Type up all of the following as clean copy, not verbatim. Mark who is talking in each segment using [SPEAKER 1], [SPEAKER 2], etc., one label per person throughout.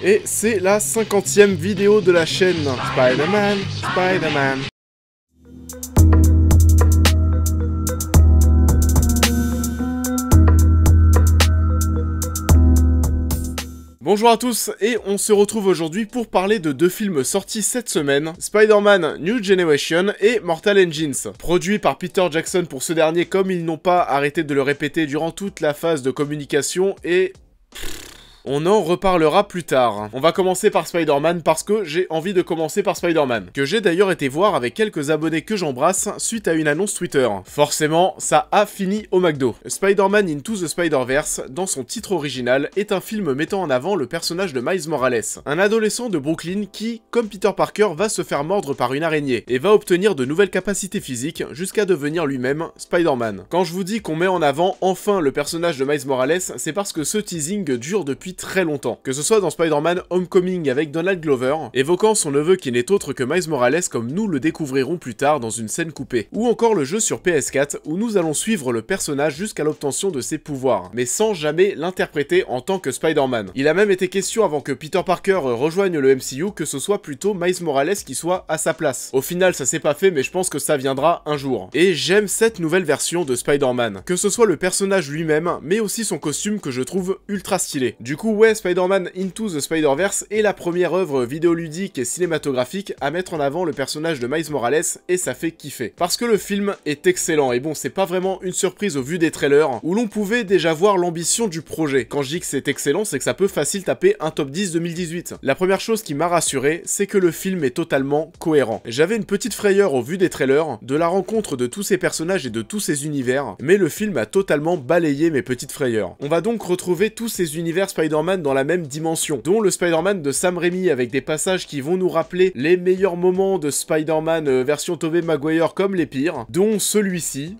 [SPEAKER 1] Et c'est la 50e vidéo de la chaîne Spider-Man, Spider-Man. Bonjour à tous, et on se retrouve aujourd'hui pour parler de deux films sortis cette semaine, Spider-Man New Generation et Mortal Engines. Produits par Peter Jackson pour ce dernier, comme ils n'ont pas arrêté de le répéter durant toute la phase de communication, et... on en reparlera plus tard. On va commencer par Spider-Man parce que j'ai envie de commencer par Spider-Man, que j'ai d'ailleurs été voir avec quelques abonnés que j'embrasse suite à une annonce Twitter. Forcément, ça a fini au McDo. Spider-Man Into the Spider-Verse, dans son titre original, est un film mettant en avant le personnage de Miles Morales, un adolescent de Brooklyn qui, comme Peter Parker, va se faire mordre par une araignée et va obtenir de nouvelles capacités physiques jusqu'à devenir lui-même Spider-Man. Quand je vous dis qu'on met en avant enfin le personnage de Miles Morales, c'est parce que ce teasing dure depuis très longtemps. Que ce soit dans Spider-Man Homecoming avec Donald Glover, évoquant son neveu qui n'est autre que Miles Morales comme nous le découvrirons plus tard dans une scène coupée. Ou encore le jeu sur PS4 où nous allons suivre le personnage jusqu'à l'obtention de ses pouvoirs, mais sans jamais l'interpréter en tant que Spider-Man. Il a même été question avant que Peter Parker rejoigne le MCU que ce soit plutôt Miles Morales qui soit à sa place. Au final ça s'est pas fait mais je pense que ça viendra un jour. Et j'aime cette nouvelle version de Spider-Man. Que ce soit le personnage lui-même, mais aussi son costume que je trouve ultra stylé. Du coup ouais, Spider-Man Into the Spider-Verse est la première œuvre vidéoludique et cinématographique à mettre en avant le personnage de Miles Morales et ça fait kiffer. Parce que le film est excellent et bon, c'est pas vraiment une surprise au vu des trailers où l'on pouvait déjà voir l'ambition du projet. Quand je dis que c'est excellent, c'est que ça peut facile taper un top 10 2018. La première chose qui m'a rassuré, c'est que le film est totalement cohérent. J'avais une petite frayeur au vu des trailers, de la rencontre de tous ces personnages et de tous ces univers, mais le film a totalement balayé mes petites frayeurs. On va donc retrouver tous ces univers Spider-Man dans la même dimension, dont le Spider-Man de Sam Raimi avec des passages qui vont nous rappeler les meilleurs moments de Spider-Man version Tobey Maguire comme les pires, dont celui-ci.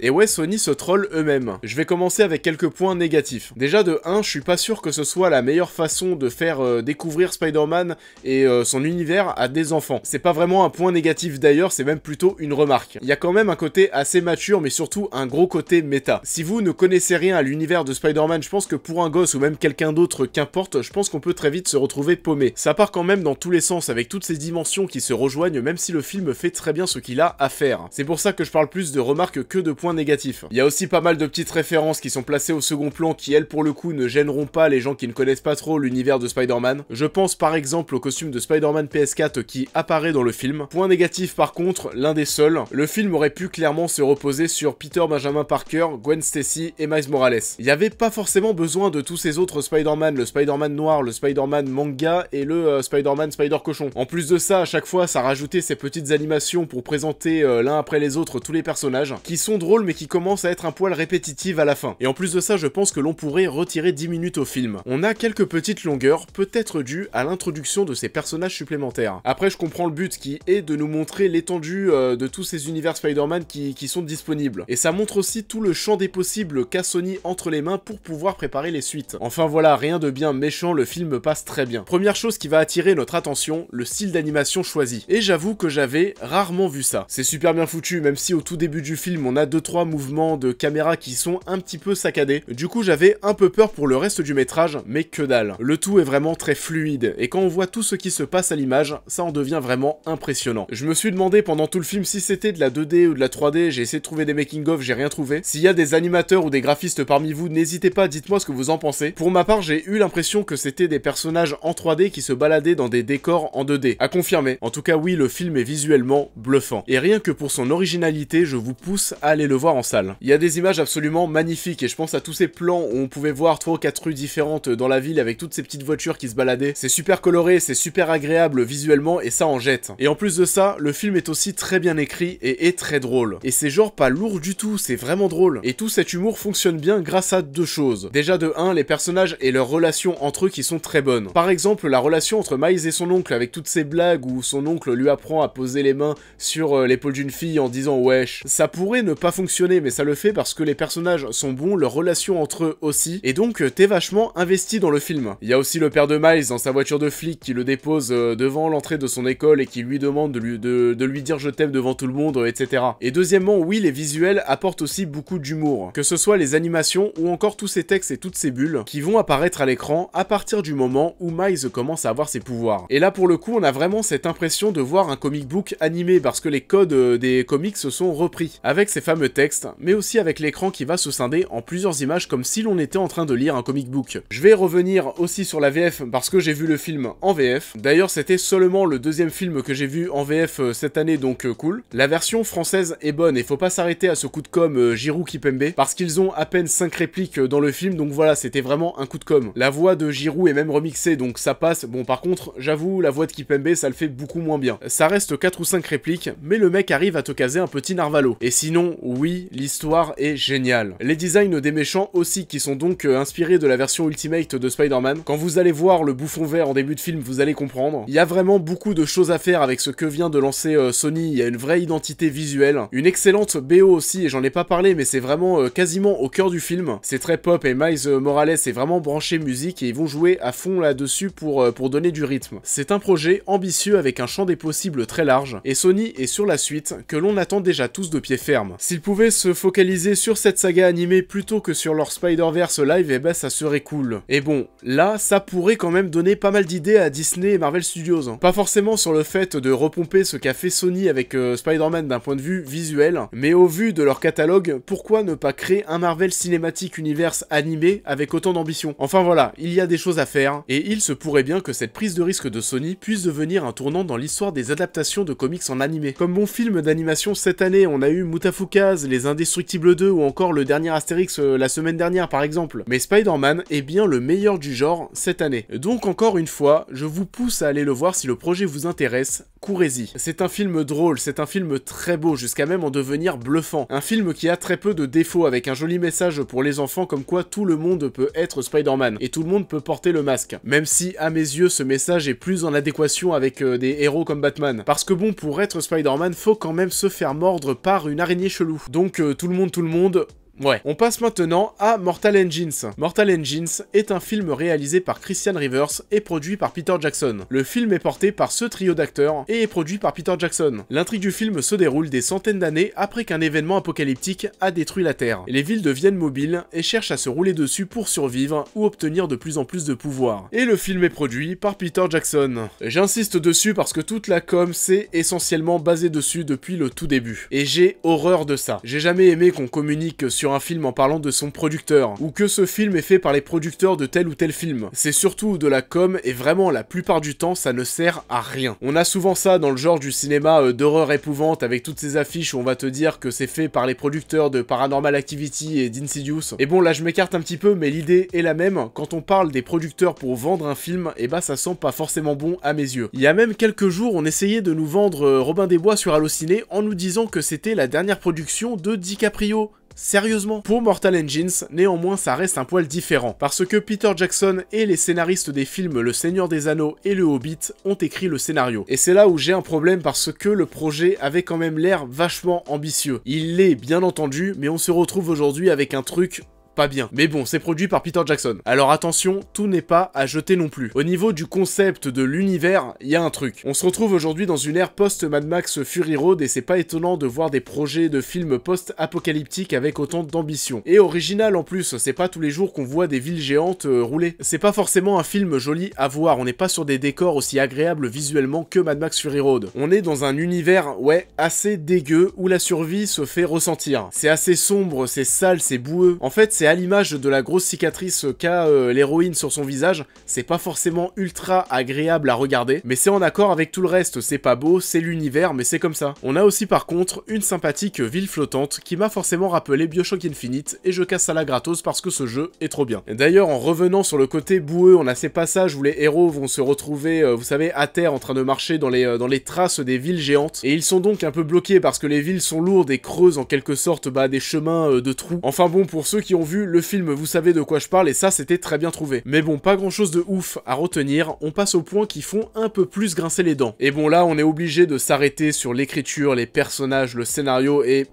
[SPEAKER 1] Et ouais, Sony se troll eux-mêmes. Je vais commencer avec quelques points négatifs. Déjà de 1, je suis pas sûr que ce soit la meilleure façon de faire découvrir Spider-Man et son univers à des enfants. C'est pas vraiment un point négatif d'ailleurs, c'est même plutôt une remarque. Il y a quand même un côté assez mature, mais surtout un gros côté méta. Si vous ne connaissez rien à l'univers de Spider-Man, je pense que pour un gosse ou même quelqu'un d'autre, qu'importe, je pense qu'on peut très vite se retrouver paumé. Ça part quand même dans tous les sens, avec toutes ces dimensions qui se rejoignent, même si le film fait très bien ce qu'il a à faire. C'est pour ça que je parle plus de remarques que de points négatifs. Il y a aussi pas mal de petites références qui sont placées au second plan qui, elles, pour le coup, ne gêneront pas les gens qui ne connaissent pas trop l'univers de Spider-Man. Je pense par exemple au costume de Spider-Man PS4 qui apparaît dans le film. Point négatif par contre, l'un des seuls, le film aurait pu clairement se reposer sur Peter Benjamin Parker, Gwen Stacy et Miles Morales. Il n'y avait pas forcément besoin de tous ces autres Spider-Man, le Spider-Man noir, le Spider-Man manga et le Spider-Man Spider-Cochon. En plus de ça, à chaque fois, ça rajoutait ces petites animations pour présenter l'un après les autres tous les personnages, qui sont drôles mais qui commence à être un poil répétitive à la fin. Et en plus de ça, je pense que l'on pourrait retirer 10 minutes au film. On a quelques petites longueurs, peut-être dues à l'introduction de ces personnages supplémentaires. Après, je comprends le but qui est de nous montrer l'étendue de tous ces univers Spider-Man qui sont disponibles. Et ça montre aussi tout le champ des possibles qu'a Sony entre les mains pour pouvoir préparer les suites. Enfin voilà, rien de bien méchant, le film passe très bien. Première chose qui va attirer notre attention, le style d'animation choisi. Et j'avoue que j'avais rarement vu ça. C'est super bien foutu, même si au tout début du film, on a 2-3 mouvements de caméra qui sont un petit peu saccadés. Du coup, j'avais un peu peur pour le reste du métrage, mais que dalle. Le tout est vraiment très fluide, et quand on voit tout ce qui se passe à l'image, ça en devient vraiment impressionnant. Je me suis demandé pendant tout le film si c'était de la 2D ou de la 3D, j'ai essayé de trouver des making-of, j'ai rien trouvé. S'il y a des animateurs ou des graphistes parmi vous, n'hésitez pas, dites-moi ce que vous en pensez. Pour ma part, j'ai eu l'impression que c'était des personnages en 3D qui se baladaient dans des décors en 2D. À confirmer. En tout cas, oui, le film est visuellement bluffant. Et rien que pour son originalité, je vous pousse à aller le voir en salle. Il y a des images absolument magnifiques et je pense à tous ces plans où on pouvait voir 3 ou 4 rues différentes dans la ville avec toutes ces petites voitures qui se baladaient. C'est super coloré, c'est super agréable visuellement et ça en jette. Et en plus de ça, le film est aussi très bien écrit et est très drôle. Et c'est genre pas lourd du tout, c'est vraiment drôle. Et tout cet humour fonctionne bien grâce à 2 choses. Déjà de 1, les personnages et leurs relations entre eux qui sont très bonnes. Par exemple, la relation entre Miles et son oncle avec toutes ces blagues où son oncle lui apprend à poser les mains sur l'épaule d'une fille en disant wesh. Ça pourrait ne pas fonctionner fonctionner, mais ça le fait parce que les personnages sont bons, leurs relations entre eux aussi, et donc t'es vachement investi dans le film. Il y a aussi le père de Miles dans sa voiture de flic qui le dépose devant l'entrée de son école et qui lui demande de lui dire je t'aime devant tout le monde, etc. Et deuxièmement, oui, les visuels apportent aussi beaucoup d'humour, que ce soit les animations ou encore tous ces textes et toutes ces bulles qui vont apparaître à l'écran à partir du moment où Miles commence à avoir ses pouvoirs. Et là pour le coup, on a vraiment cette impression de voir un comic book animé parce que les codes des comics se sont repris, avec ces fameux textes, mais aussi avec l'écran qui va se scinder en plusieurs images comme si l'on était en train de lire un comic book. Je vais revenir aussi sur la VF parce que j'ai vu le film en VF. D'ailleurs, c'était seulement le deuxième film que j'ai vu en VF cette année, donc cool. La version française est bonne et faut pas s'arrêter à ce coup de com' Giroud Kipembe parce qu'ils ont à peine 5 répliques dans le film, donc voilà, c'était vraiment un coup de com'. La voix de Giroud est même remixée, donc ça passe. Bon, par contre, j'avoue, la voix de Kipembe, ça le fait beaucoup moins bien. Ça reste 4 ou 5 répliques, mais le mec arrive à te caser un petit narvalo. Et sinon, oui, l'histoire est géniale. Les designs des méchants aussi, qui sont donc inspirés de la version Ultimate de Spider-Man. Quand vous allez voir le bouffon vert en début de film, vous allez comprendre. Il y a vraiment beaucoup de choses à faire avec ce que vient de lancer Sony. Il y a une vraie identité visuelle, une excellente BO aussi, et j'en ai pas parlé, mais c'est vraiment quasiment au cœur du film. C'est très pop et Miles Morales est vraiment branché musique et ils vont jouer à fond là-dessus pour donner du rythme. C'est un projet ambitieux avec un champ des possibles très large, et Sony est sur la suite que l'on attend déjà tous de pied ferme. S'ils pouvaient se focaliser sur cette saga animée plutôt que sur leur Spider-Verse live, eh ben ça serait cool. Et bon, là, ça pourrait quand même donner pas mal d'idées à Disney et Marvel Studios. Pas forcément sur le fait de repomper ce qu'a fait Sony avec Spider-Man d'un point de vue visuel, mais au vu de leur catalogue, pourquoi ne pas créer un Marvel Cinematic Universe animé avec autant d'ambition? Enfin voilà, il y a des choses à faire, et il se pourrait bien que cette prise de risque de Sony puisse devenir un tournant dans l'histoire des adaptations de comics en animé. Comme bon film d'animation cette année, on a eu Mutafukaz, Les Indestructibles 2 ou encore le dernier Astérix la semaine dernière par exemple. Mais Spider-Man est bien le meilleur du genre cette année. Donc encore une fois, je vous pousse à aller le voir si le projet vous intéresse, courez-y. C'est un film drôle, c'est un film très beau, jusqu'à même en devenir bluffant. Un film qui a très peu de défauts, avec un joli message pour les enfants comme quoi tout le monde peut être Spider-Man, et tout le monde peut porter le masque. Même si, à mes yeux, ce message est plus en adéquation avec des héros comme Batman. Parce que bon, pour être Spider-Man, faut quand même se faire mordre par une araignée chelou. Donc tout le monde... Ouais. On passe maintenant à Mortal Engines. Mortal Engines est un film réalisé par Christian Rivers et produit par Peter Jackson. Le film est porté par ce trio d'acteurs et est produit par Peter Jackson. L'intrigue du film se déroule des centaines d'années après qu'un événement apocalyptique a détruit la Terre. Les villes deviennent mobiles et cherchent à se rouler dessus pour survivre ou obtenir de plus en plus de pouvoir. Et le film est produit par Peter Jackson. J'insiste dessus parce que toute la com s'est essentiellement basée dessus depuis le tout début. Et j'ai horreur de ça. J'ai jamais aimé qu'on communique sur un film en parlant de son producteur, ou que ce film est fait par les producteurs de tel ou tel film. C'est surtout de la com, et vraiment la plupart du temps ça ne sert à rien. On a souvent ça dans le genre du cinéma d'horreur épouvante, avec toutes ces affiches où on va te dire que c'est fait par les producteurs de Paranormal Activity et d'Insidious. Et bon là je m'écarte un petit peu, mais l'idée est la même. Quand on parle des producteurs pour vendre un film, et bah ça sent pas forcément bon à mes yeux. Il y a même quelques jours on essayait de nous vendre Robin des Bois sur Allociné en nous disant que c'était la dernière production de DiCaprio. Sérieusement. Pour Mortal Engines, néanmoins ça reste un poil différent, parce que Peter Jackson et les scénaristes des films Le Seigneur des Anneaux et Le Hobbit ont écrit le scénario. Et c'est là où j'ai un problème parce que le projet avait quand même l'air vachement ambitieux. Il l'est bien entendu, mais on se retrouve aujourd'hui avec un truc... pas bien. Mais bon, c'est produit par Peter Jackson. Alors attention, tout n'est pas à jeter non plus. Au niveau du concept de l'univers, il y a un truc. On se retrouve aujourd'hui dans une ère post-Mad Max Fury Road et c'est pas étonnant de voir des projets de films post-apocalyptiques avec autant d'ambition. Et original en plus, c'est pas tous les jours qu'on voit des villes géantes rouler. C'est pas forcément un film joli à voir, on n'est pas sur des décors aussi agréables visuellement que Mad Max Fury Road. On est dans un univers, ouais, assez dégueu où la survie se fait ressentir. C'est assez sombre, c'est sale, c'est boueux. En fait, c'est à l'image de la grosse cicatrice qu'a l'héroïne sur son visage, c'est pas forcément ultra agréable à regarder, mais c'est en accord avec tout le reste, c'est pas beau, c'est l'univers, mais c'est comme ça. On a aussi par contre une sympathique ville flottante qui m'a forcément rappelé BioShock Infinite, et je casse ça la gratos parce que ce jeu est trop bien. D'ailleurs, en revenant sur le côté boueux, on a ces passages où les héros vont se retrouver, vous savez, à terre en train de marcher dans les traces des villes géantes, et ils sont donc un peu bloqués parce que les villes sont lourdes et creusent en quelque sorte des chemins de trous. Enfin bon, pour ceux qui ont vu le film, vous savez de quoi je parle, et ça c'était très bien trouvé. Mais bon, pas grand chose de ouf à retenir, on passe aux points qui font un peu plus grincer les dents. Et bon là, on est obligé de s'arrêter sur l'écriture, les personnages, le scénario, et...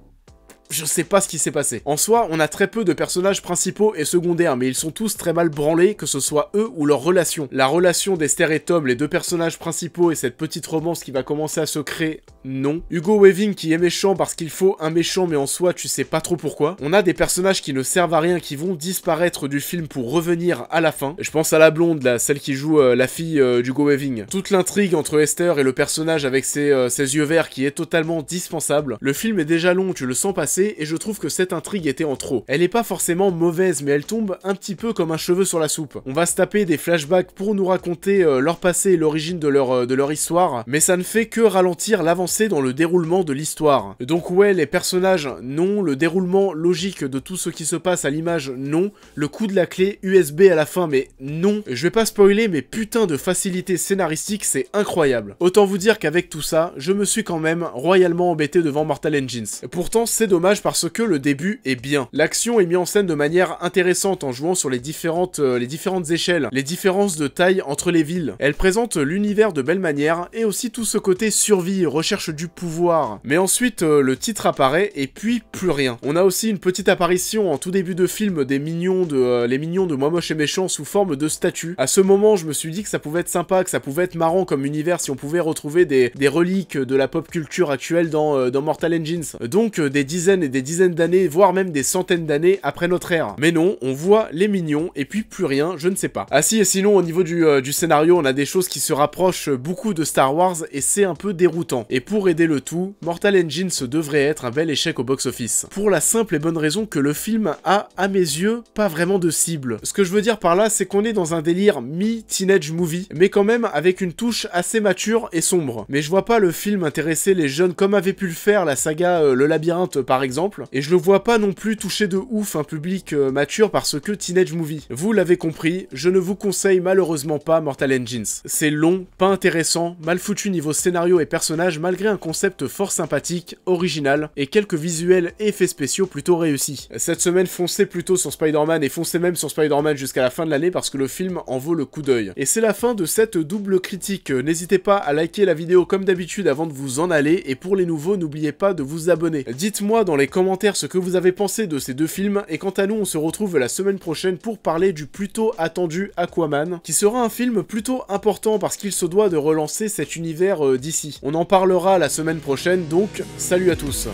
[SPEAKER 1] je sais pas ce qui s'est passé. En soi, on a très peu de personnages principaux et secondaires, mais ils sont tous très mal branlés, que ce soit eux ou leur relation. La relation d'Esther et Tom, les deux personnages principaux, et cette petite romance qui va commencer à se créer, non. Hugo Weaving qui est méchant parce qu'il faut un méchant, mais en soi, tu sais pas trop pourquoi. On a des personnages qui ne servent à rien, qui vont disparaître du film pour revenir à la fin. Je pense à la blonde, là, celle qui joue la fille d'Hugo Weaving. Toute l'intrigue entre Esther et le personnage avec ses yeux verts qui est totalement dispensable. Le film est déjà long, tu le sens passer, et je trouve que cette intrigue était en trop. Elle est pas forcément mauvaise, mais elle tombe un petit peu comme un cheveu sur la soupe. On va se taper des flashbacks pour nous raconter leur passé et l'origine de leur histoire, mais ça ne fait que ralentir l'avancée dans le déroulement de l'histoire. Donc ouais, les personnages, non, le déroulement logique de tout ce qui se passe à l'image, non, le coup de la clé USB à la fin, mais non. Je vais pas spoiler, mais putain de facilité scénaristique, c'est incroyable. Autant vous dire qu'avec tout ça, je me suis quand même royalement embêté devant Mortal Engines. Pourtant, c'est dommage parce que le début est bien. L'action est mise en scène de manière intéressante en jouant sur les différentes échelles, les différences de taille entre les villes. Elle présente l'univers de belle manière et aussi tout ce côté survie, recherche du pouvoir. Mais ensuite, le titre apparaît et puis plus rien. On a aussi une petite apparition en tout début de film des mignons les mignons de Moi Moche et Méchant sous forme de statues. À ce moment, je me suis dit que ça pouvait être sympa, que ça pouvait être marrant comme univers si on pouvait retrouver des reliques de la pop culture actuelle dans Mortal Engines. Donc des dizaines et des dizaines d'années, voire même des centaines d'années après notre ère. Mais non, on voit les mignons et puis plus rien, je ne sais pas. Ah si, et sinon au niveau du scénario, on a des choses qui se rapprochent beaucoup de Star Wars et c'est un peu déroutant. Et pour aider le tout, Mortal Engines devrait être un bel échec au box-office. Pour la simple et bonne raison que le film a, à mes yeux, pas vraiment de cible. Ce que je veux dire par là, c'est qu'on est dans un délire mi-teenage movie, mais quand même avec une touche assez mature et sombre. Mais je vois pas le film intéresser les jeunes comme avait pu le faire la saga Le Labyrinthe par exemple, et je le vois pas non plus toucher de ouf un public mature parce que teenage movie. Vous l'avez compris, je ne vous conseille malheureusement pas Mortal Engines. C'est long, pas intéressant, mal foutu niveau scénario et personnages malgré un concept fort sympathique, original, et quelques visuels et effets spéciaux plutôt réussis. Cette semaine, foncez plutôt sur Spider-Man et foncez même sur Spider-Man jusqu'à la fin de l'année parce que le film en vaut le coup d'œil. Et c'est la fin de cette double critique. N'hésitez pas à liker la vidéo comme d'habitude avant de vous en aller, et pour les nouveaux, n'oubliez pas de vous abonner. Dites-moi dans les commentaires ce que vous avez pensé de ces deux films, et quant à nous, on se retrouve la semaine prochaine pour parler du plutôt attendu Aquaman, qui sera un film plutôt important parce qu'il se doit de relancer cet univers d'ici. On en parlera la semaine prochaine, donc salut à tous.